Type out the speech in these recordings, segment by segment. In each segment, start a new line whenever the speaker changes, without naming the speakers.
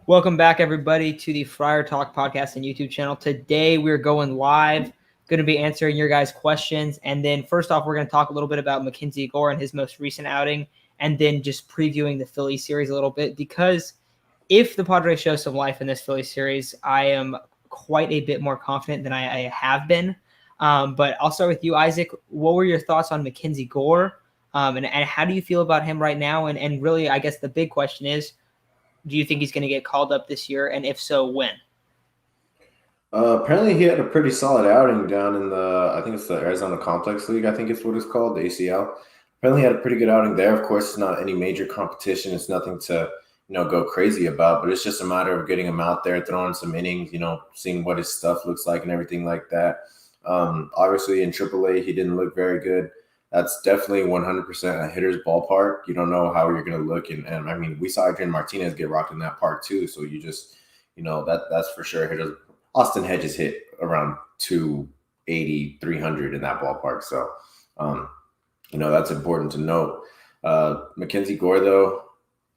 Welcome back, everybody, to the Friar Talk podcast and YouTube channel. Today, we're going live, going to be answering your guys' questions. And then, first off, we're going to talk a little bit about Mackenzie Gore and his most recent outing, and then just previewing the Phillies series a little bit. Because if the Padres show some life in this Phillies series, I am quite a bit more confident than I have been. But I'll start with you, Isaac. What were your thoughts on Mackenzie Gore? And how do you feel about him right now? And really, I guess the big question is, do you think he's going to get called up this year? And if so, when?
Apparently, he had a pretty solid outing down in I think it's the Arizona Complex League. I think it's what it's called, the ACL. Apparently, he had a pretty good outing there. Of course, it's not any major competition. It's nothing to, go crazy about, but it's just a matter of getting him out there, throwing some innings, seeing what his stuff looks like and everything like that. Obviously, in AAA, he didn't look very good. That's definitely 100% a hitter's ballpark. You don't know how you're going to look. And I mean, we saw Adrian Martinez get rocked in that park too. So you just, that's for sure. Austin Hedges hit around 280, 300 in that ballpark. So, that's important to note. Mackenzie Gore, though,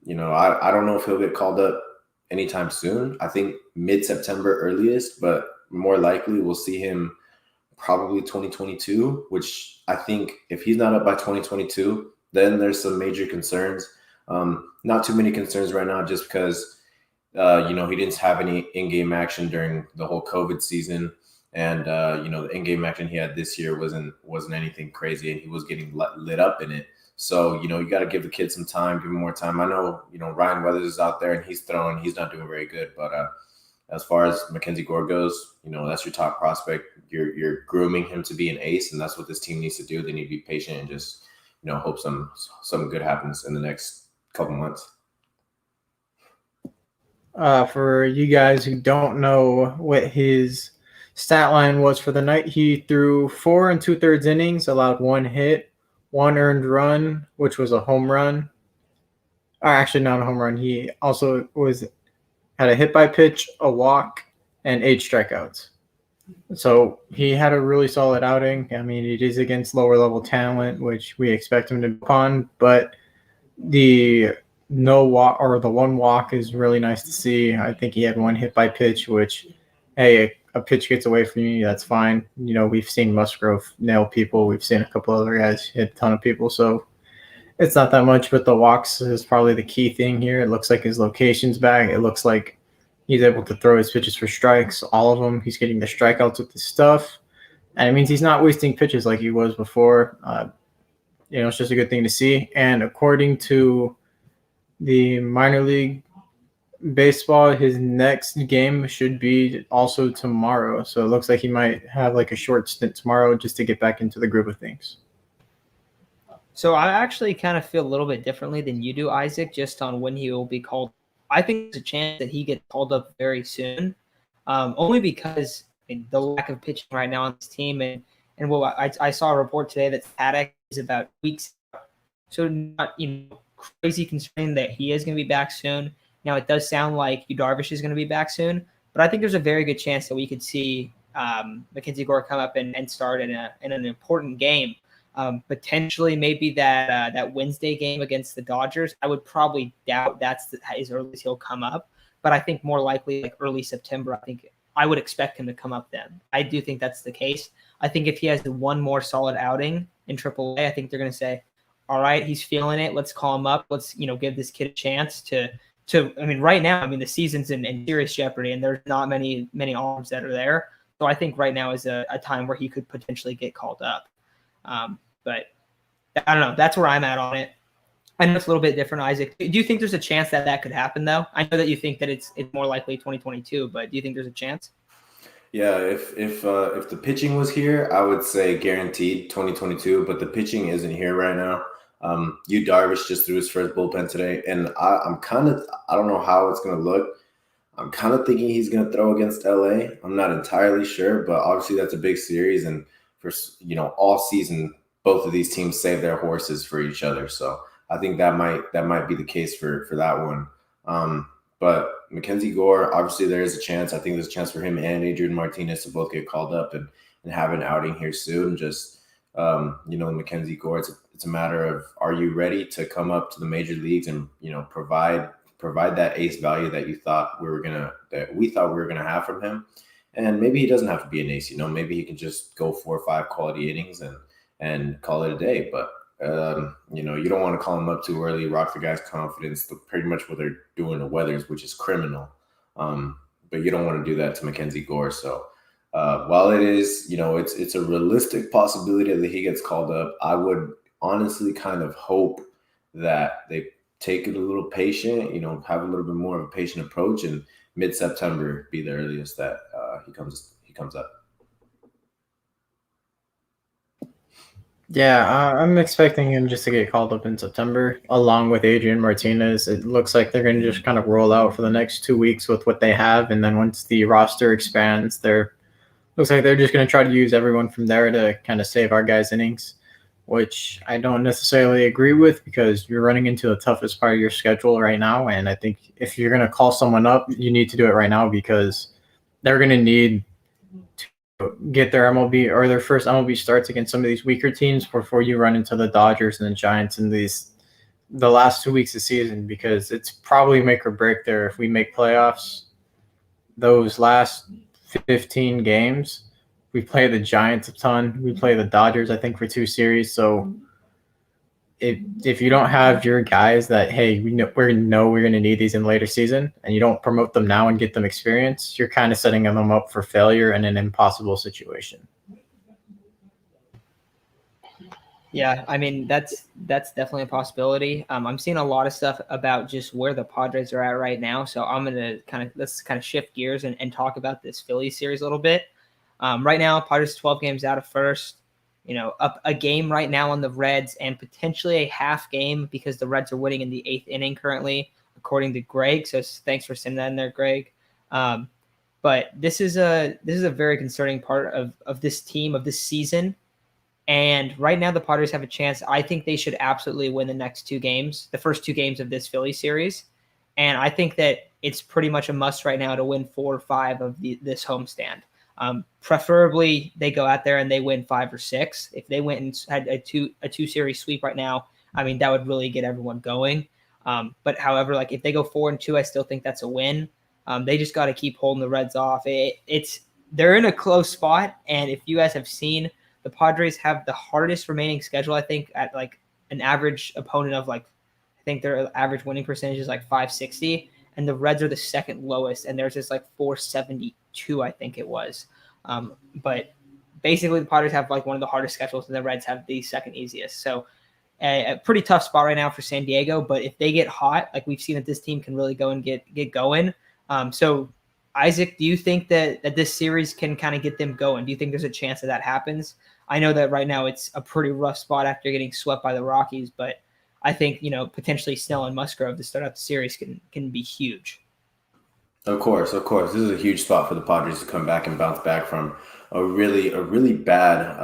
I don't know if he'll get called up anytime soon. I think mid-September earliest, but more likely we'll see him probably 2022, which I think if he's not up by 2022, then there's some major concerns. Not too many concerns right now just because, he didn't have any in-game action during the whole COVID season. And, the in-game action he had this year wasn't anything crazy, and he was getting lit up in it. So, you got to give the kid some time, give him more time. I know, Ryan Weathers is out there and he's not doing very good, but as far as Mackenzie Gore goes, that's your top prospect. You're grooming him to be an ace, and that's what this team needs to do. They need to be patient and just, hope some good happens in the next couple months.
For you guys who don't know what his stat line was for the night, he threw 4 2/3 innings, allowed 1 hit, 1 earned run, which was a home run. Or actually, not a home run. He also had a hit by pitch, a walk, and 8 strikeouts. So he had a really solid outing. I mean, it is against lower level talent, which we expect him to be on, but the no walk or the 1 walk is really nice to see. I think he had 1 hit by pitch, which, hey, a pitch gets away from you, that's fine. We've seen Musgrove nail people. We've seen a couple other guys hit a ton of people, so it's not that much, but the walks is probably the key thing here. It looks like his location's back. It looks like he's able to throw his pitches for strikes, all of them. He's getting the strikeouts with his stuff, and it means he's not wasting pitches like he was before. It's just a good thing to see. And according to the minor league baseball, his next game should be also tomorrow. So it looks like he might have like a short stint tomorrow just to get back into the groove of things.
So I actually kind of feel a little bit differently than you do, Isaac, just on when he will be called. I think there's a chance that he gets called up very soon, only because the lack of pitching right now on this team. And well, I saw a report today that Paddock is about weeks out. So not crazy concerning that he is going to be back soon. Now, it does sound like Darvish is going to be back soon, but I think there's a very good chance that we could see Mackenzie Gore come up and start in an important game. Potentially maybe that Wednesday game against the Dodgers. I would probably doubt that's as early as he'll come up, but I think more likely like early September. I would expect him to come up then. I do think that's the case. I think if he has 1 more solid outing in AAA, I think they're going to say, all right, he's feeling it. Let's call him up. Let's give this kid a chance to. I mean, right now, the season's in serious jeopardy, and there's not many arms that are there. So I think right now is a time where he could potentially get called up. But I don't know. That's where I'm at on it. I know it's a little bit different, Isaac. Do you think there's a chance that could happen, though? I know that you think that it's more likely 2022, but do you think there's a chance?
Yeah, if the pitching was here, I would say guaranteed 2022. But the pitching isn't here right now. Darvish just threw his first bullpen today, and I don't know how it's gonna look. I'm kind of thinking he's gonna throw against LA. I'm not entirely sure, but obviously that's a big series, and for all season, both of these teams save their horses for each other. So I think that might be the case for that one. But Mackenzie Gore, obviously there is a chance. I think there's a chance for him and Adrian Martinez to both get called up and have an outing here soon. Just Mackenzie Gore, it's a matter of, are you ready to come up to the major leagues and provide provide that ace value that we thought we were gonna have from him. And maybe he doesn't have to be an ace. Maybe he can just go 4 or 5 quality innings and call it a day. But you don't want to call him up too early, rock the guy's confidence. Pretty much what they're doing to Weathers, which is criminal. But you don't want to do that to Mackenzie Gore. So while it is, it's a realistic possibility that he gets called up, I would honestly kind of hope that they take it a little patient, have a little bit more of a patient approach, and mid-September be the earliest that he comes up.
Yeah, I'm expecting him just to get called up in September, along with Adrian Martinez. It looks like they're going to just kind of roll out for the next 2 weeks with what they have, and then once the roster expands, looks like they're just going to try to use everyone from there to kind of save our guys' innings, which I don't necessarily agree with because you're running into the toughest part of your schedule right now, and I think if you're going to call someone up, you need to do it right now because they're going to need to get their MLB or their first MLB starts against some of these weaker teams before you run into the Dodgers and the Giants in the last 2 weeks of season, because it's probably make or break there. If we make playoffs, those last 15 games, we play the Giants a ton. We play the Dodgers, I think, for 2 series. So if you don't have your guys that, hey, we know we're going to need these in later season, and you don't promote them now and get them experience, you're kind of setting them up for failure in an impossible situation.
Yeah, I mean, that's definitely a possibility. I'm seeing a lot of stuff about just where the Padres are at right now. So I'm going to let's shift gears and talk about this Phillies series a little bit. Right now, Padres 12 games out of first, up a game right now on the Reds and potentially a half game because the Reds are winning in the 8th inning currently, according to Greg. So thanks for sending that in there, Greg. But this is a very concerning part of this team, of this season. And right now the Padres have a chance. I think they should absolutely win the first 2 games of this Philly series. And I think that it's pretty much a must right now to win 4 or 5 of this homestand. Preferably they go out there and they win 5 or 6. If they went and had a two series sweep right now, I mean, that would really get everyone going. But however, if they go 4-2, I still think that's a win. They just got to keep holding the Reds off. They're in a close spot. And if you guys have seen, the Padres have the hardest remaining schedule, I think, at an average opponent of I think their average winning percentage is 560, and the Reds are the second lowest, and theirs is 472, I think it was. But basically, the Padres have one of the hardest schedules, and the Reds have the second easiest. So a pretty tough spot right now for San Diego. But if they get hot, we've seen that this team can really go and get going. So Isaac, do you think that this series can kind of get them going? Do you think there's a chance that happens? I know that right now it's a pretty rough spot after getting swept by the Rockies, but I think, potentially Snell and Musgrove to start out the series can be huge.
Of course. This is a huge spot for the Padres to come back and bounce back from a really bad,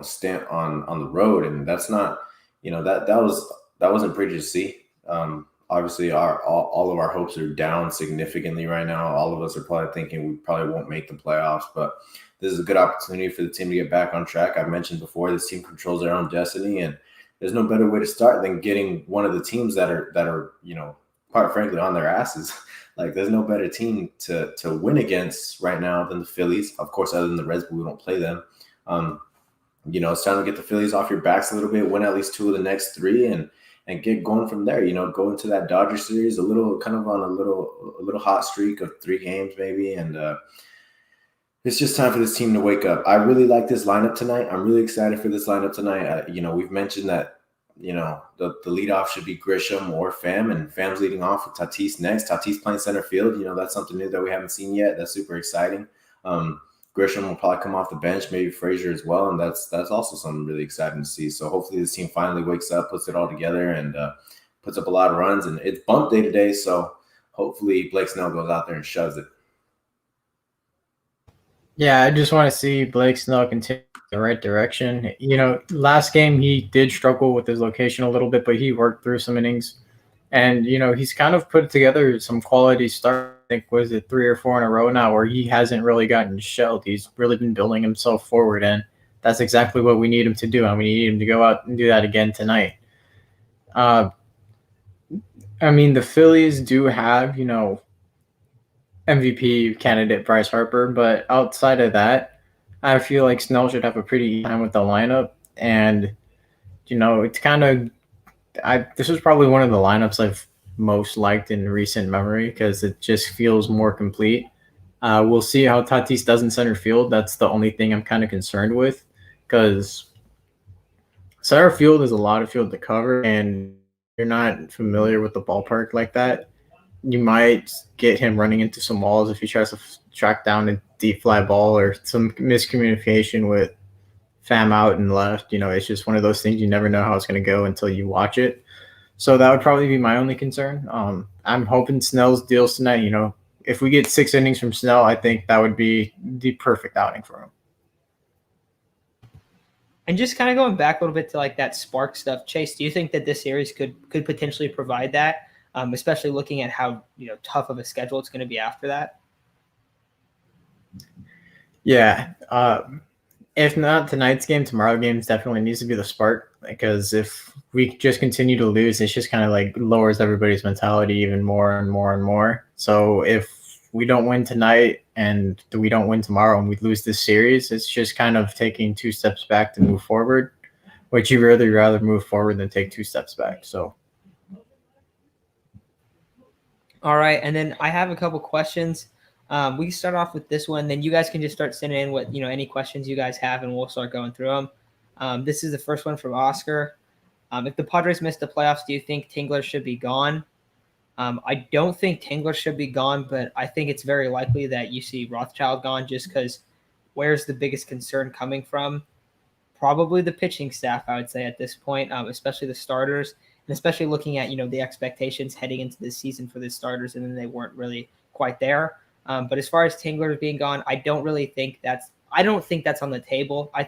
stint on the road. And that's not, that wasn't pretty to see. Obviously, all of our hopes are down significantly right now. All of us are probably thinking we probably won't make the playoffs, but this is a good opportunity for the team to get back on track. I've mentioned before, this team controls their own destiny, and there's no better way to start than getting one of the teams that are quite frankly on their asses. There's no better team to win against right now than the Phillies. Of course, other than the Reds, but we don't play them. It's time to get the Phillies off your backs a little bit, win at least 2 of the next 3, and get going from there. Go into that Dodger series a little hot streak of 3 games maybe, and it's just time for this team to wake up. I really like this lineup tonight. I'm really excited for this lineup tonight. We've mentioned that the leadoff should be Grisham or Pham, and Pham's leading off with Tatis next. Tatis playing center field. That's something new that we haven't seen yet. That's super exciting. Grisham will probably come off the bench, maybe Frazier as well, and that's also something really exciting to see. So hopefully this team finally wakes up, puts it all together, and puts up a lot of runs. And it's bump day today, so hopefully Blake Snell goes out there and shoves it.
Yeah, I just want to see Blake Snell continue in the right direction. Last game he did struggle with his location a little bit, but he worked through some innings. And, he's kind of put together some quality start. I think, was it 3 or 4 in a row now where he hasn't really gotten shelled. He's really been building himself forward, and that's exactly what we need him to do. And we need him to go out and do that again tonight. I mean, the Phillies do have, MVP candidate Bryce Harper, but outside of that, I feel like Snell should have a pretty easy time with the lineup. And, it's kind of, this is probably one of the lineups I've most liked in recent memory because it just feels more complete. We'll see how Tatis does in center field. That's the only thing I'm kind of concerned with because center field is a lot of field to cover, and you're not familiar with the ballpark like that. You might get him running into some walls if he tries to track down a deep fly ball or some miscommunication with Fam out and left. It's just one of those things you never know how it's going to go until you watch it. So that would probably be my only concern. I'm hoping Snell's deals tonight. If we get 6 innings from Snell, I think that would be the perfect outing for him.
And just kind of going back a little bit to like that spark stuff, Chase, do you think that this series could potentially provide that, especially looking at how tough of a schedule it's going to be after that?
Yeah. If not tonight's game, tomorrow's game definitely needs to be the spark because if we just continue to lose, it's just kind of like lowers everybody's mentality even more and more and more. So if we don't win tonight and we don't win tomorrow and we lose this series, it's just kind of taking 2 steps back to move forward, which you really rather move forward than take 2 steps back. So.
All right. And then I have a couple questions. We can start off with this one. Then you guys can just start sending in what, any questions you guys have, and we'll start going through them. This is the first one from Oscar. If the Padres miss the playoffs, do you think Tingler should be gone? I don't think Tingler should be gone, but I think it's very likely that you see Rothschild gone just because where's the biggest concern coming from? Probably the pitching staff, I would say, at this point, especially the starters, and especially looking at, the expectations heading into this season for the starters, and then they weren't really quite there. But as far as Tingler being gone, I don't think that's on the table. I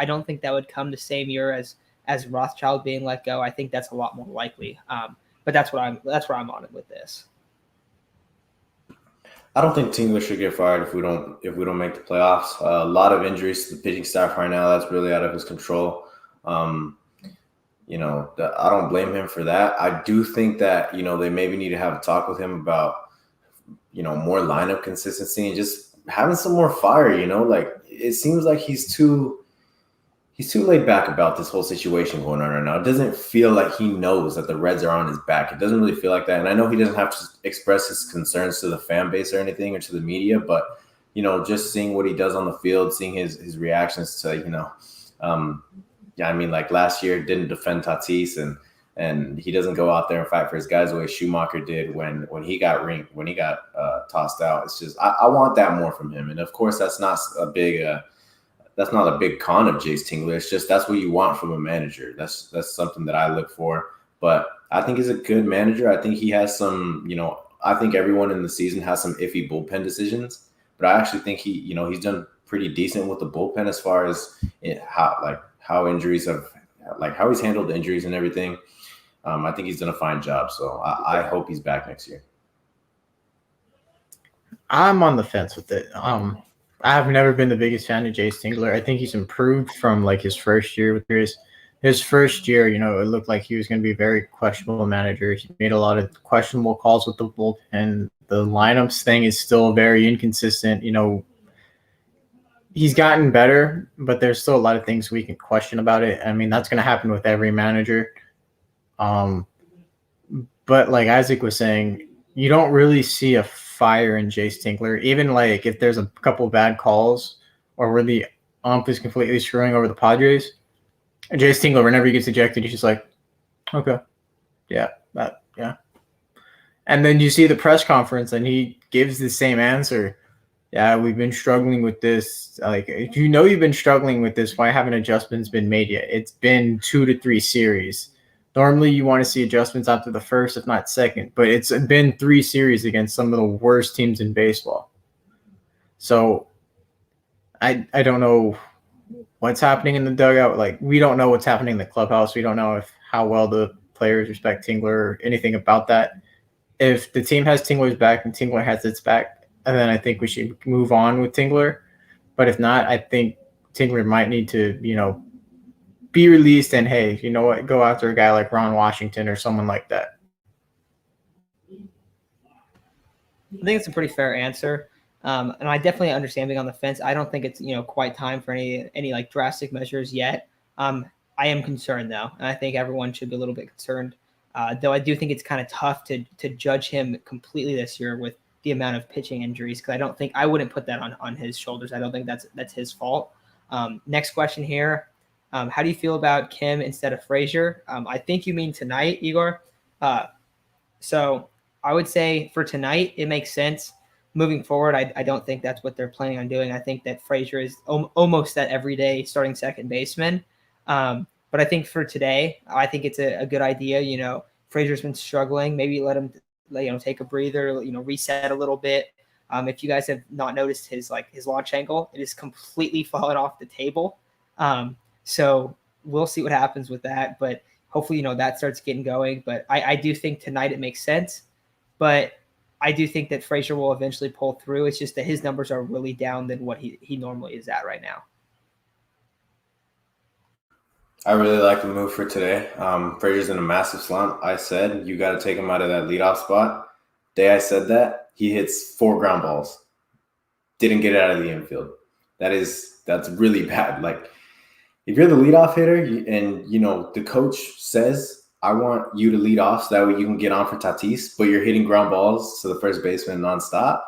don't think that would come the same year as Rothschild being let go. I think that's a lot more likely. But that's where I'm on it with this.
I don't think Tingler should get fired if we don't make the playoffs. A lot of injuries to the pitching staff right now. That's really out of his control. I don't blame him for that. I do think that they maybe need to have a talk with him about more lineup consistency and just having some more fire. Like it seems like he's too laid back about this whole situation going on right now. It doesn't feel like he knows that the Reds are on his back. It doesn't really feel like that. And I know he doesn't have to express his concerns to the fan base or anything or to the media, but, just seeing what he does on the field, seeing his reactions to, like last year didn't defend Tatis and he doesn't go out there and fight for his guys the way Schumacher did when he got tossed out. It's just, I want that more from him. And of course, that's not a big con of Jayce Tingler. It's just that's what you want from a manager. That's something that I look for. But I think he's a good manager. I think he has some, I think everyone in the season has some iffy bullpen decisions. But I actually think he's done pretty decent with the bullpen as far as how injuries have, how he's handled the injuries and everything. I think he's done a fine job. So I hope he's back next year.
I'm on the fence with it. I've never been the biggest fan of Jayce Tingler. I think he's improved from his first year with his first year. It looked like he was going to be a very questionable manager. He made a lot of questionable calls with the bullpen. The lineups thing is still very inconsistent. He's gotten better, but there's still a lot of things we can question about it. I mean, that's going to happen with every manager. But like Isaac was saying, you don't really see a fire in Jayce Tingler. Even if there's a couple bad calls or where the ump is completely screwing over the Padres, Jayce Tingler, whenever he gets ejected, he's just like, okay, yeah. And then you see the press conference and he gives the same answer. Yeah, we've been struggling with this. If you've been struggling with this, why haven't adjustments been made yet? It's been 2 to 3 series. Normally, you want to see adjustments after the first, if not second. But it's been 3 series against some of the worst teams in baseball. So I don't know what's happening in the dugout. We don't know what's happening in the clubhouse. We don't know how well the players respect Tingler or anything about that. If the team has Tingler's back and Tingler has its back, and then I think we should move on with Tingler. But if not, I think Tingler might need to, be released and, hey, you know what, go after a guy like Ron Washington or someone like that.
I think it's a pretty fair answer. And I definitely understand being on the fence. I don't think it's quite time for any like drastic measures yet. I am concerned though, and I think everyone should be a little bit concerned. Though I do think it's kind of tough to judge him completely this year with the amount of pitching injuries, because I wouldn't put that on his shoulders. I don't think that's his fault. Next question here. How do you feel about Kim instead of Frazier? I think you mean tonight, Igor. So I would say for tonight, it makes sense. Moving forward, I don't think that's what they're planning on doing. I think that Frazier is almost that everyday starting second baseman. But I think for today, I think it's a good idea. Frazier's been struggling. Maybe let him take a breather, reset a little bit. If you guys have not noticed his launch angle, it is completely fallen off the table. So we'll see what happens with that. But hopefully, that starts getting going. But I do think tonight it makes sense. But I do think that Frazier will eventually pull through. It's just that his numbers are really down than what he normally is at right now.
I really like the move for today. Frazier's in a massive slump. I said you got to take him out of that leadoff spot. Day I said that, he hits 4 ground balls. Didn't get it out of the infield. That's really bad. Like, if you're the leadoff hitter and the coach says, I want you to lead off so that way you can get on for Tatis, but you're hitting ground balls to the first baseman nonstop,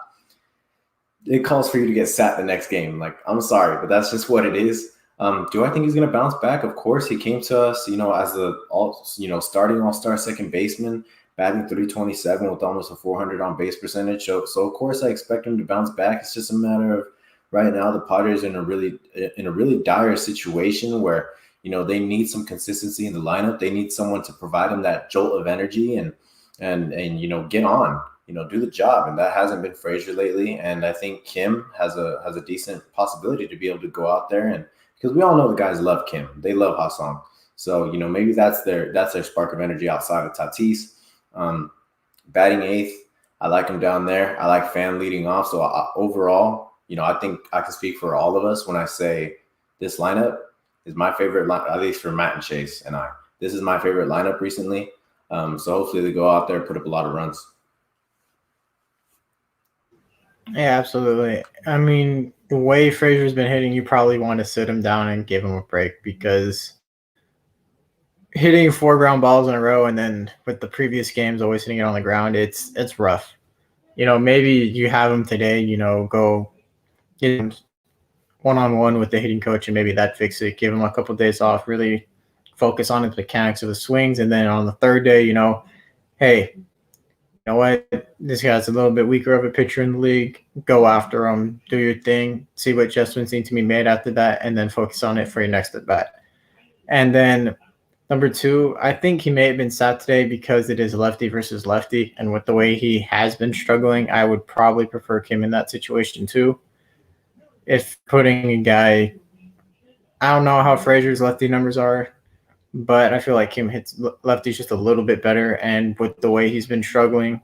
it calls for you to get sat the next game. Like, I'm sorry, but that's just what it is. Do I think he's going to bounce back? Of course. He came to us, as the starting all-star second baseman, batting .327 with almost a 400 on base percentage. So of course I expect him to bounce back. It's just a matter of right now the Padres are in a really dire situation where they need some consistency in the lineup. They need someone to provide them that jolt of energy and get on, do the job. And that hasn't been Frazier lately. And I think Kim has a decent possibility to be able to go out there, and because we all know the guys love Kim, they love Ha-Song. So maybe that's their spark of energy outside of Tatis. Batting 8th, I like him down there. I like Fan leading off. So overall, I think I can speak for all of us when I say this lineup is my favorite, at least for Matt and Chase and I. This is my favorite lineup recently. So hopefully they go out there and put up a lot of runs.
Yeah, absolutely. I mean, the way Frazier's been hitting, you probably want to sit him down and give him a break, because hitting 4 ground balls in a row and then with the previous games always hitting it on the ground, it's rough. Maybe you have him today, go get him one-on-one with the hitting coach and maybe that fix it. Give him a couple of days off, really focus on his mechanics of the swings. And then on the third day, hey, you know what? This guy's a little bit weaker of a pitcher in the league. Go after him, do your thing, see what adjustments need to be made after that, and then focus on it for your next at bat. And then number 2, I think he may have been sat today because it is lefty versus lefty. And with the way he has been struggling, I would probably prefer Kim in that situation too. If putting a guy, I don't know how Frazier's lefty numbers are, but I feel like Kim hits lefties just a little bit better. And with the way he's been struggling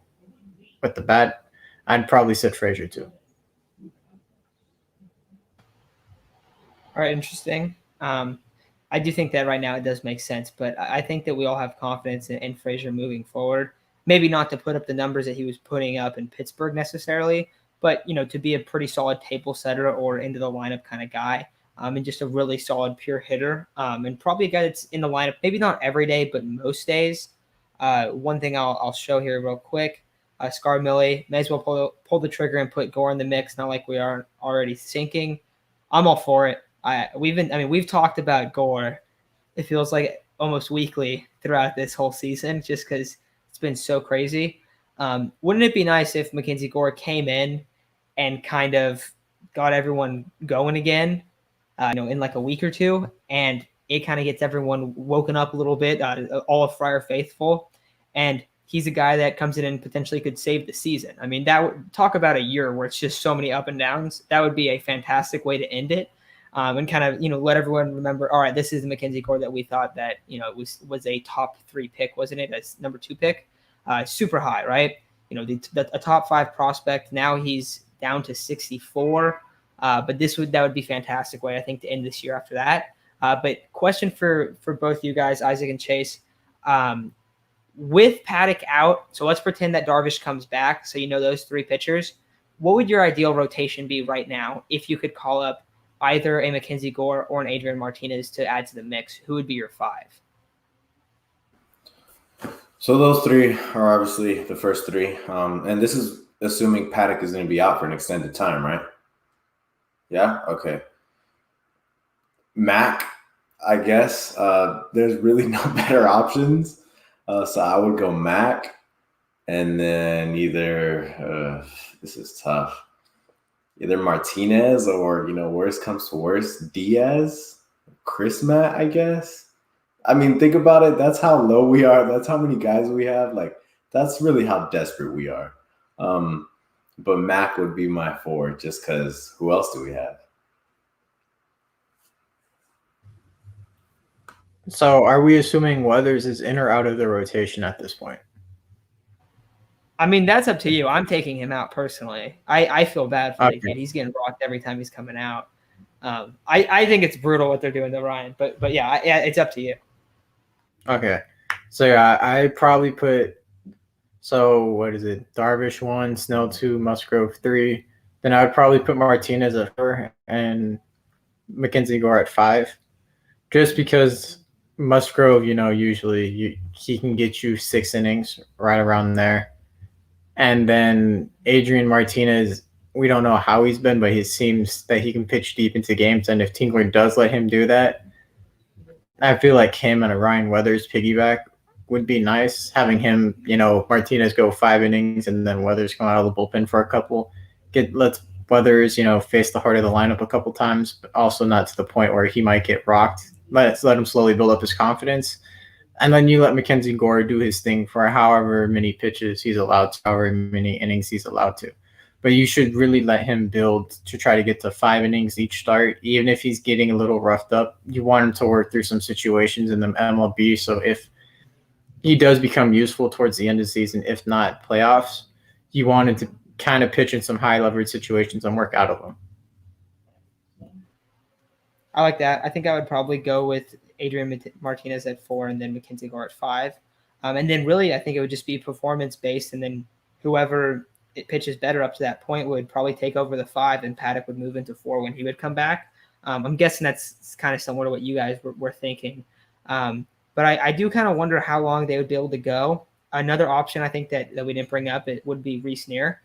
with the bat, I'd probably sit Frazier too.
All right, interesting. I do think that right now it does make sense, but I think that we all have confidence in Frazier moving forward. Maybe not to put up the numbers that he was putting up in Pittsburgh necessarily, but to be a pretty solid table setter or into the lineup kind of guy, and just a really solid pure hitter, and probably a guy that's in the lineup maybe not every day, but most days. One thing I'll show here real quick: Scar Millie may as well pull the trigger and put Gore in the mix. Not like we are already sinking. I'm all for it. We've talked about Gore, it feels like almost weekly throughout this whole season, just because it's been so crazy. Wouldn't it be nice if Mackenzie Gore came in and kind of got everyone going again, in like a week or two, and it kind of gets everyone woken up a little bit, all of Friar faithful, and he's a guy that comes in and potentially could save the season. I mean, that would talk about a year where it's just so many up and downs. That would be a fantastic way to end it. And kind of, let everyone remember, all right, this is the Mackenzie Gore that we thought that, was a top 3 pick, wasn't it? As number 2 pick, super high, right? A top 5 prospect. Now he's down to 64. But that would be a fantastic way, I think, to end this year after that. But question for both you guys, Isaac and Chase, with Paddock out, so let's pretend that Darvish comes back. So those 3 pitchers. What would your ideal rotation be right now if you could call up either a Mackenzie Gore or an Adrian Martinez to add to the mix? Who would be your 5?
So those 3 are obviously the first 3. And this is assuming Paddock is going to be out for an extended time, right? Yeah? Okay. Mac, I guess. There's really no better options. So I would go Mac. And then either, this is tough, either Martinez or, worst comes to worst, Diaz, Chris Matt, I guess. I mean, think about it. That's how low we are. That's how many guys we have. Like, that's really how desperate we are. But Mac would be my 4 just because who else do we have?
So are we assuming Weathers is in or out of the rotation at this point?
I mean, that's up to you. I'm taking him out personally. I feel bad for the kid. He's getting rocked every time he's coming out. I think it's brutal what they're doing to Ryan. But yeah, it's up to you.
Okay. So yeah, I probably put what is it? Darvish 1, Snell 2, Musgrove 3. Then I would probably put Martinez at 4 and Mackenzie Gore at 5. Just because Musgrove, usually he can get you 6 innings right around there. And then Adrian Martinez, we don't know how he's been, but it seems that he can pitch deep into games. And if Tingler does let him do that, I feel like him and a Ryan Weathers piggyback would be nice. Having him, Martinez go 5 innings and then Weathers come out of the bullpen for a couple. Let's Weathers, face the heart of the lineup a couple times, but also not to the point where he might get rocked. Let him slowly build up his confidence. And then you let Mackenzie Gore do his thing for however many pitches he's allowed to, however many innings he's allowed to. But you should really let him build to try to get to 5 innings each start. Even if he's getting a little roughed up, you want him to work through some situations in the MLB. So if he does become useful towards the end of the season, if not playoffs, you want him to kind of pitch in some high leverage situations and work out of them.
I like that. I think I would probably go with Adrian Martinez at 4 and then Mackenzie Gore at 5. And then really I think it would just be performance based, and then whoever it pitches better up to that point would probably take over the 5 and Paddock would move into 4 when he would come back. I'm guessing that's kind of similar to what you guys were thinking. But I do kind of wonder how long they would be able to go. Another option I think that we didn't bring up, it would be Reese Neer.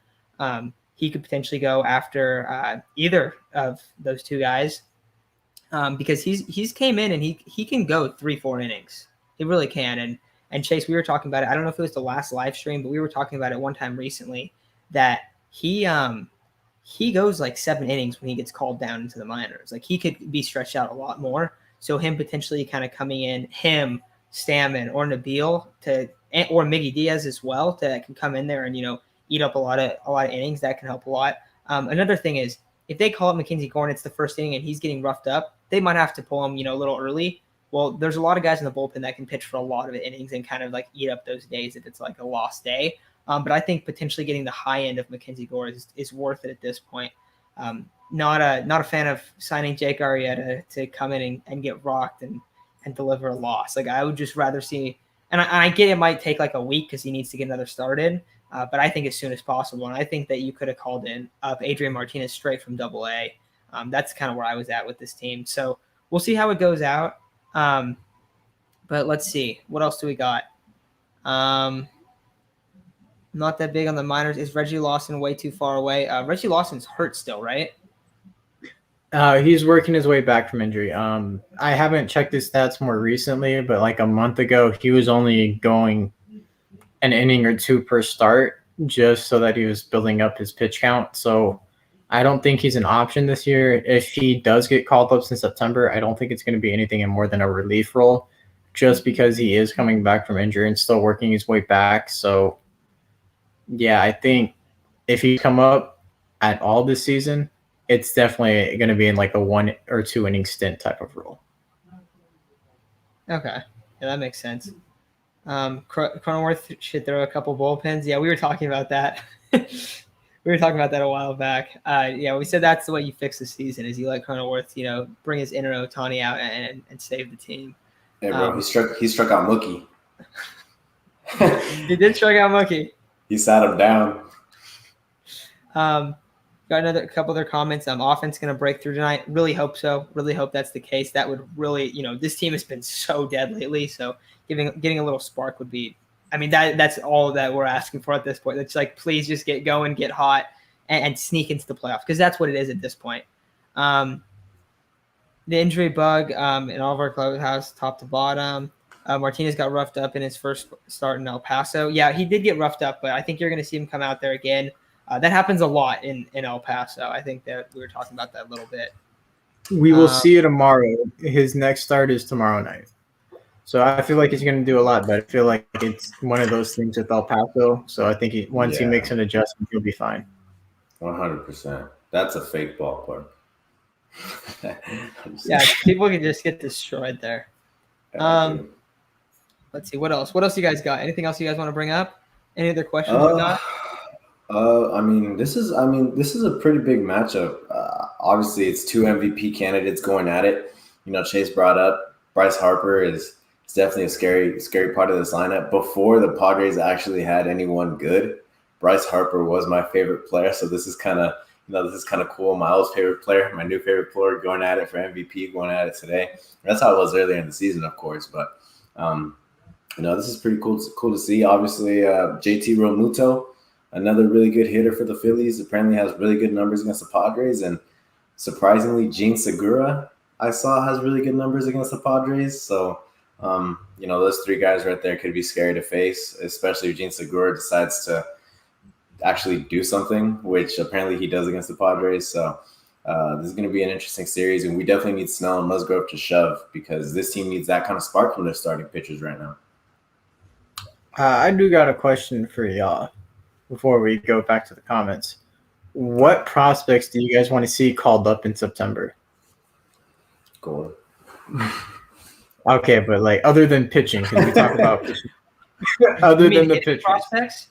He could potentially go after either of those 2 guys. Because he's came in and he can go 3-4 innings. He really can. And Chase, we were talking about it. I don't know if it was the last live stream, but we were talking about it one time recently that he goes like 7 innings when he gets called down into the minors. Like he could be stretched out a lot more. So him potentially kind of coming in, him, Stammen, or Nabil or Miggy Diaz as well that can come in there and eat up a lot of innings. That can help a lot. Another thing is, if they call up Mackenzie Gore and it's the first inning and he's getting roughed up, they might have to pull him, a little early. Well, there's a lot of guys in the bullpen that can pitch for a lot of innings and kind of like eat up those days if it's like a lost day. But I think potentially getting the high end of Mackenzie Gore is worth it at this point. Not a fan of signing Jake Arrieta to come in and get rocked and deliver a loss. Like I would just rather see, and I get it might take like a week because he needs to get another started. But I think as soon as possible. And I think that you could have called in Adrian Martinez straight from AA. That's kind of where I was at with this team. So we'll see how it goes out. But let's see. What else do we got? Not that big on the minors. Is Reggie Lawson way too far away? Reggie Lawson's hurt still, right?
He's working his way back from injury. I haven't checked his stats more recently, but like a month ago, he was only going an inning or 2 per start just so that he was building up his pitch count. So I don't think he's an option this year. If he does get called up in September, I don't think it's going to be anything in more than a relief role just because he is coming back from injury and still working his way back. So yeah, I think if he come up at all this season, it's definitely going to be in like a 1 or 2 inning stint type of role.
Okay. Yeah, that makes sense. Cronenworth should throw a couple bullpens. Yeah, we were talking about that. We were talking about that a while back. Yeah, we said that's the way you fix the season is you let Cronenworth, bring his inner Ohtani out and save the team.
Yeah, bro, he struck out Mookie.
He did strike out Mookie.
He sat him down.
Got a couple other comments. Offense going to break through tonight. Really hope so. Really hope that's the case. That would really, this team has been so dead lately. So getting a little spark would be, that's all that we're asking for at this point. It's like, please just get going, get hot, and sneak into the playoffs, because that's what it is at this point. The injury bug in all of our clubhouse, top to bottom. Martinez got roughed up in his first start in El Paso. Yeah, he did get roughed up, but I think you're going to see him come out there again. That happens a lot in El Paso. I think that we were talking about that a little bit.
We will see you tomorrow. His next start is tomorrow night. So I feel like he's going to do a lot, but I feel like it's one of those things with El Paso. So I think once he makes an adjustment, he'll be fine.
100%. That's a fake ballpark.
Yeah, people can just get destroyed there. Let's see, what else? What else you guys got? Anything else you guys want to bring up? Any other questions you got?
This is a pretty big matchup. Obviously, it's two MVP candidates going at it. Chase brought up Bryce Harper is definitely a scary part of this lineup. Before the Padres actually had anyone good, Bryce Harper was my favorite player. So this is kind of cool. My old favorite player, my new favorite player, going at it for MVP, going at it today. That's how it was earlier in the season, of course. But this is pretty cool. It's cool to see. Obviously, JT Realmuto, another really good hitter for the Phillies, apparently has really good numbers against the Padres. And surprisingly, Jayce Tingler, I saw, has really good numbers against the Padres. So, those three guys right there could be scary to face, especially if Jayce Tingler decides to actually do something, which apparently he does against the Padres. So this is going to be an interesting series, and we definitely need Snell and Musgrove to shove, because this team needs that kind of spark from their starting pitchers right now.
I do got a question for y'all before we go back to the comments. What prospects do you guys want to see called up in September?
Gore.
Okay, but like other than pitching, because we talk about pitching. Other than the pitchers.
Prospects?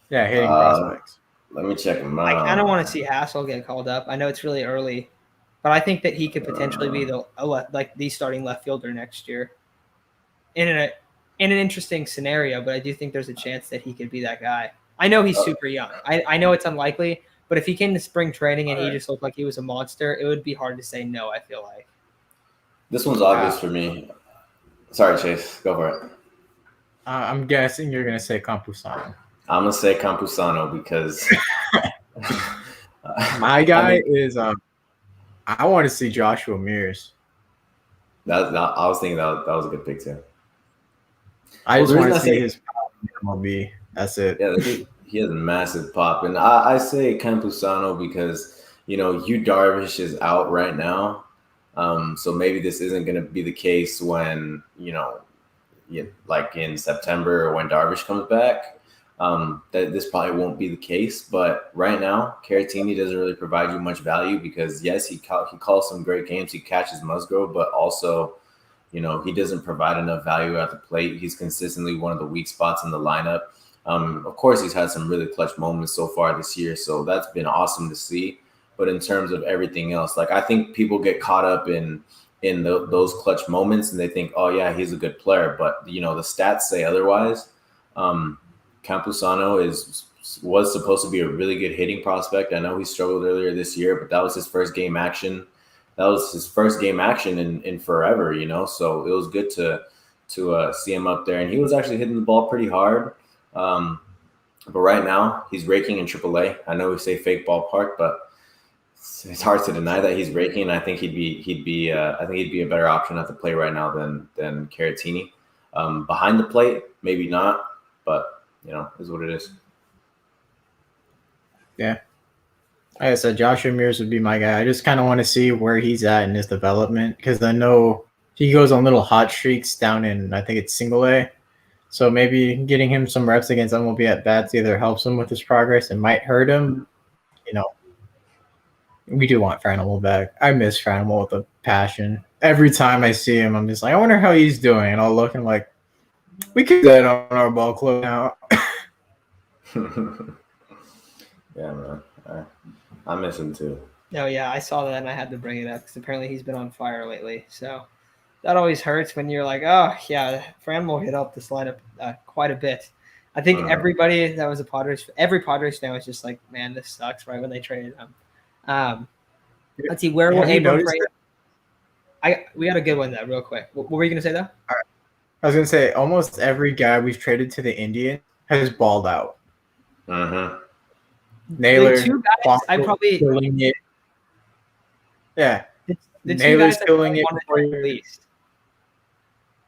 Yeah, hitting prospects.
Let me check them out.
I kind of want to see Hassel get called up. I know it's really early, but I think that he could potentially be the starting left fielder next year. In an interesting scenario, but I do think there's a chance that he could be that guy. I know he's super young. I know it's unlikely, but if he came to spring training and he just looked like he was a monster, it would be hard to say no, I feel like.
This one's obvious for me. Sorry, Chase. Go for it.
I'm guessing you're going to say Campusano.
I'm going to say Campusano because
my guy is I want to see Joshua Mears.
I was thinking that was a good pick too.
I just want to see his MLB. That's it.
Yeah, he has a massive pop. And I say Campusano because, Yu Darvish is out right now. So maybe this isn't going to be the case when, like in September or when Darvish comes back. That this probably won't be the case. But right now, Caratini doesn't really provide you much value because, yes, he calls some great games. He catches Musgrove, but also, he doesn't provide enough value at the plate. He's consistently one of the weak spots in the lineup. Of course, he's had some really clutch moments so far this year, so that's been awesome to see. But in terms of everything else, like I think people get caught up in those clutch moments and they think, oh yeah, he's a good player. But the stats say otherwise. Campusano was supposed to be a really good hitting prospect. I know he struggled earlier this year, but that was his first game action. In forever, So it was good to see him up there, and he was actually hitting the ball pretty hard. But right now he's raking in AAA. I know we say fake ballpark, but it's hard to deny that he's raking. I think he'd be a better option at the plate right now than Caratini. Behind the plate, maybe not, but is what it is.
Yeah. Like I said, Joshua Mears would be my guy. I just kind of want to see where he's at in his development because I know he goes on little hot streaks down in, I think it's single A. So maybe getting him some reps against MLB at bats either helps him with his progress and might hurt him. We do want Franimal back. I miss Franimal with a passion. Every time I see him, I'm just like, I wonder how he's doing. And I'll look and I'm like, we could do that on our ball club now.
Yeah, man. I miss him too.
Oh, yeah, I saw that and I had to bring it up because apparently he's been on fire lately. So that always hurts when you're like, oh yeah, Fran will hit up this lineup quite a bit. I think everybody that was every Padres fan was just like, man, this sucks. Right when they traded him. Let's see, where will Abrams trade? We got a good one though, real quick. What were you gonna say though?
I was gonna say almost every guy we've traded to the Indians has balled out. Naylor,
the two guys I probably
killing it. Yeah,
the
Naylor's
two guys
killing it
for at least.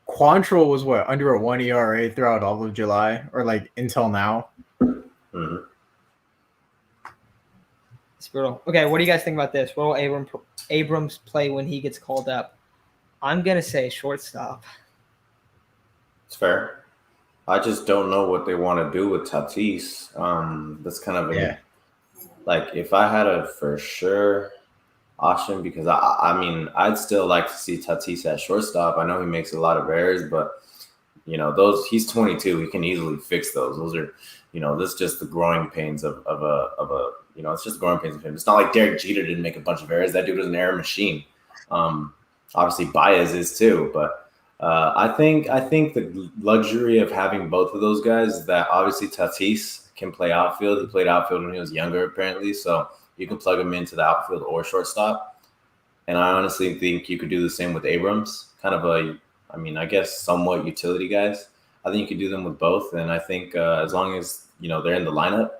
Quantrill was what, under a 1 ERA throughout all of July, or like until now.
It's brutal. Okay, what do you guys think about this? What will Abrams play when he gets called up? I'm gonna say shortstop.
It's fair. I just don't know what they want to do with Tatis. That's kind of like if I had a for sure option, because I mean I'd still like to see Tatis at shortstop. I know he makes a lot of errors, but he's 22. He can easily fix those. Those are this is just the growing pains of a it's just growing pains of him. It's not like Derek Jeter didn't make a bunch of errors. That dude was an error machine. Obviously Baez is too, but I think the luxury of having both of those guys is that obviously Tatis can play outfield. He played outfield when he was younger, apparently, so you can plug him into the outfield or shortstop. And I honestly think you could do the same with Abrams, kind of I guess somewhat utility guys. I think you could do them with both, and I think as long as they're in the lineup,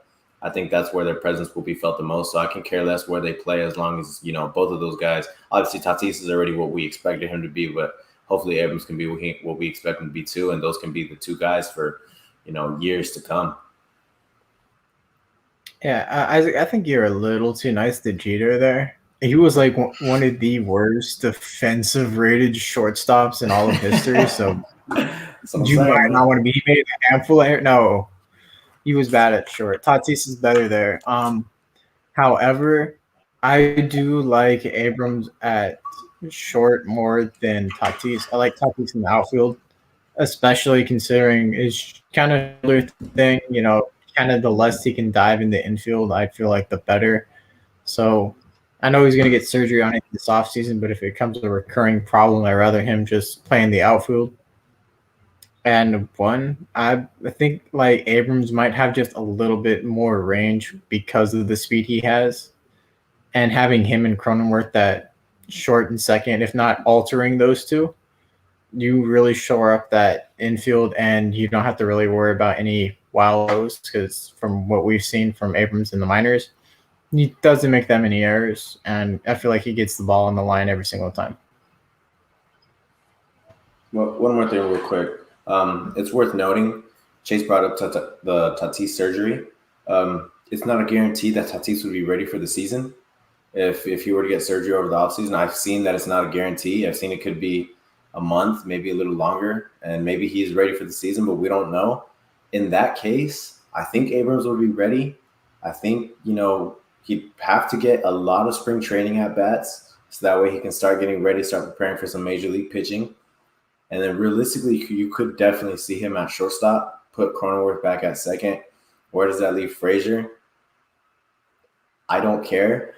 I think that's where their presence will be felt the most. So I can care less where they play as long as both of those guys. Obviously, Tatis is already what we expected him to be, but hopefully Abrams can be what we expect him to be too, and those can be the two guys for years to come.
Yeah, I think you're a little too nice to Jeter there. He was like one of the worst defensive rated shortstops in all of history. So you might not want to be. He made a handful of no. He was bad at short. Tatis is better there. However, I do like Abrams at short more than Tatis. I like Tatis in the outfield, especially considering his kind of thing. Kind of the less he can dive in the infield, I feel like the better. So I know he's going to get surgery on it this offseason, but if it becomes a recurring problem, I'd rather him just play in the outfield. And I think like Abrams might have just a little bit more range because of the speed he has. And having him and Cronenworth that short and second, if not altering those two, you really shore up that infield and you don't have to really worry about any wild lows because from what we've seen from Abrams in the minors, he doesn't make that many errors, and I feel like he gets the ball on the line every single time.
Well, one more thing real quick. It's worth noting, Chase brought up the Tatis surgery. It's not a guarantee that Tatis would be ready for the season if he were to get surgery over the offseason. I've seen that it's not a guarantee. I've seen it could be a month, maybe a little longer, and maybe he's ready for the season, but we don't know. In that case, I think Abrams will be ready. I think, he'd have to get a lot of spring training at bats so that way he can start getting ready, start preparing for some major league pitching. And then realistically, you could definitely see him at shortstop, put Cronenworth back at second. Where does that leave Frazier? I don't care.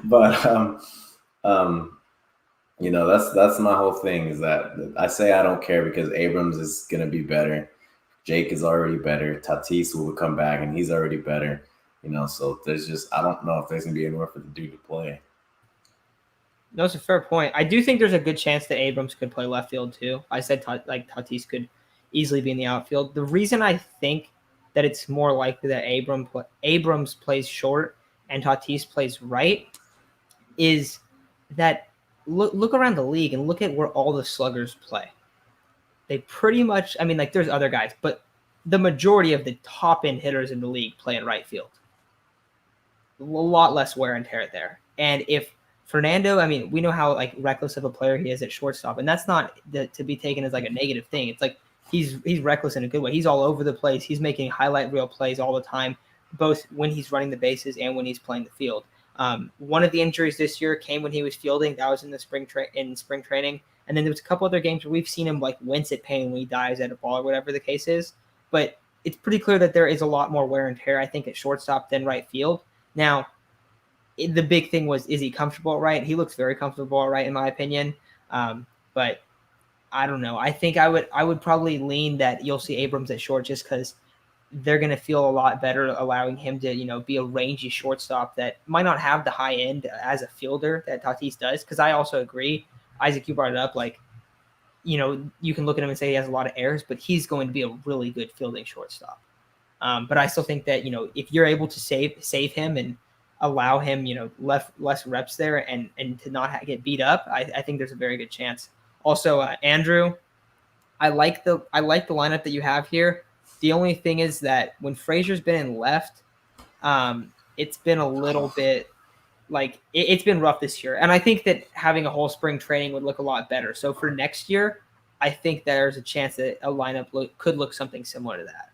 But, that's my whole thing is that I say I don't care because Abrams is going to be better. Jake is already better. Tatis will come back and he's already better. So there's just, I don't know if there's going to be anywhere for the dude to play.
That's a fair point. I do think there's a good chance that Abrams could play left field too. I said Tatis could easily be in the outfield. The reason I think that it's more likely that Abrams plays short and Tatis plays right is that look around the league and look at where all the sluggers play. They pretty much, there's other guys, but the majority of the top end hitters in the league play in right field. A lot less wear and tear there. And if Fernando, we know how reckless of a player he is at shortstop, and that's not to be taken as a negative thing. It's like he's reckless in a good way. He's all over the place. He's making highlight reel plays all the time, both when he's running the bases and when he's playing the field. One of the injuries this year came when he was fielding. That was in the spring training. And then there was a couple other games where we've seen him wince at pain when he dives at a ball or whatever the case is. But it's pretty clear that there is a lot more wear and tear, I think, at shortstop than right field. Now, the big thing was, is he comfortable at right? He looks very comfortable at right, in my opinion. but I don't know. I think I would probably lean that you'll see Abrams at short just because they're going to feel a lot better allowing him to, be a rangy shortstop that might not have the high end as a fielder that Tatis does. Because I also agree, Isaac, you brought it up, like, you can look at him and say he has a lot of errors, but he's going to be a really good fielding shortstop. But I still think that, if you're able to save him and allow him, less reps there and to not get beat up, I think there's a very good chance. Also, Andrew, I like the lineup that you have here. The only thing is that when Frazier's been in left, it's been a little bit like it's been rough this year. And I think that having a whole spring training would look a lot better. So for next year, I think there's a chance that a lineup could look something similar to that.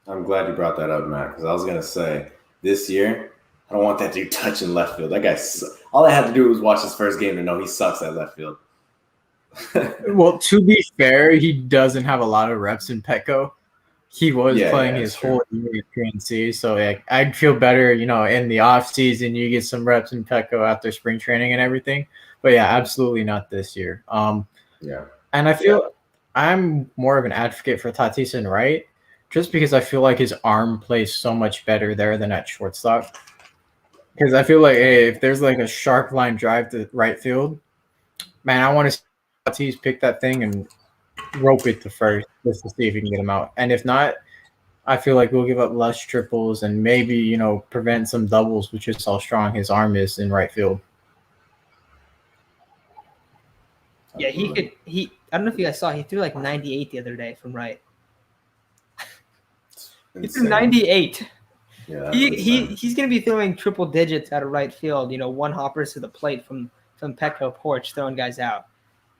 I'm glad you brought that up, Matt, because I was going to say this year, I don't want that dude touching left field. That guy, all I had to do was watch his first game to know he sucks at left field.
Well, to be fair, he doesn't have a lot of reps in Petco. He was playing his whole year at PNC, so I'd feel better, in the off season you get some reps in Petco after spring training and everything. But yeah, absolutely not this year. And I feel I'm more of an advocate for Tatis and right, just because I feel like his arm plays so much better there than at shortstop. Because I feel like, hey, if there's like a sharp line drive to right field, man, I want to see Tatis pick that thing and rope it to first just to see if he can get him out. And if not, I feel like we'll give up less triples and maybe, prevent some doubles, which is how strong his arm is in right field.
Yeah, I don't know if you guys saw, he threw like 98 the other day from right. He threw 98.
Yeah,
he's going to be throwing triple digits out of right field, one hoppers to the plate from Petco porch, throwing guys out.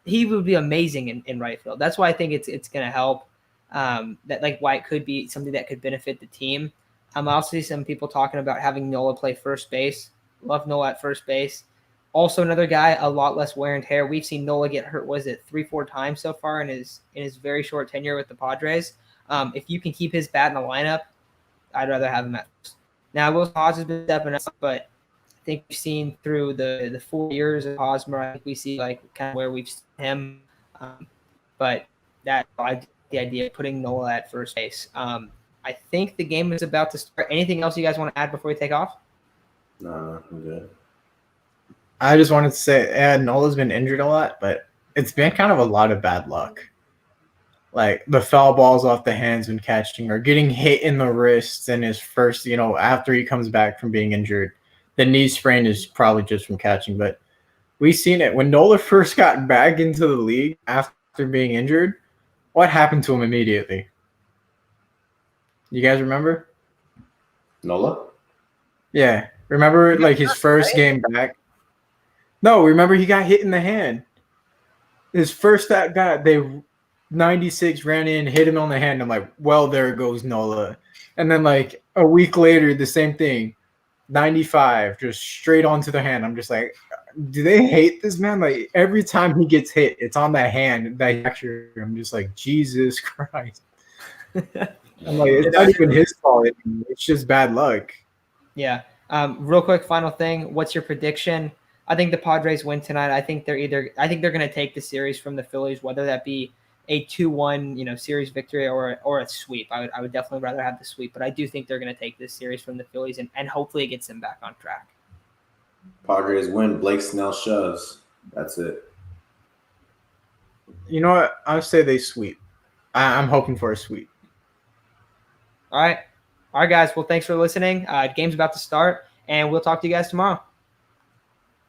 He would be amazing in right field. That's why I think it's going to help. That like why it could be something that could benefit the team. I also see some people talking about having Nola play first base. Love Nola at first base. Also another guy, a lot less wear and tear. We've seen Nola get hurt, 3-4 times so far in his very short tenure with the Padres. If you can keep his bat in the lineup, I'd rather have him at first. Now, Will Hodge has been stepping up, but I think we've seen through the 4 years of Hosmer, I think we see like kind of where we've seen him. But the idea of putting Nola at first base. I think the game is about to start. Anything else you guys want to add before we take off?
No, I'm good.
I just wanted to say, Nola's been injured a lot, but it's been kind of a lot of bad luck. Like the foul balls off the hands when catching or getting hit in the wrists in his first, after he comes back from being injured. The knee sprain is probably just from catching, but we've seen it. When Nola first got back into the league after being injured, what happened to him immediately? You guys remember?
Nola?
Yeah. Remember like his first game back? No, remember he got hit in the hand. His first they 96 ran in, hit him on the hand. I'm like, well, there goes Nola. And then like a week later, the same thing. 95, just straight onto the hand. I'm just like, do they hate this man? Like every time he gets hit, it's on that hand. I'm just like, Jesus Christ. I'm like, it's not even his fault. It's just bad luck.
Yeah. Real quick, final thing. What's your prediction? I think the Padres win tonight. I think they're going to take the series from the Phillies, whether that be a 2-1, series victory or a sweep. I would definitely rather have the sweep, but I do think they're going to take this series from the Phillies and hopefully it gets them back on track.
Padres win. Blake Snell shoves. That's it.
You know what? I would say they sweep. I'm hoping for a sweep.
All right, guys. Well, thanks for listening. Game's about to start, and we'll talk to you guys tomorrow.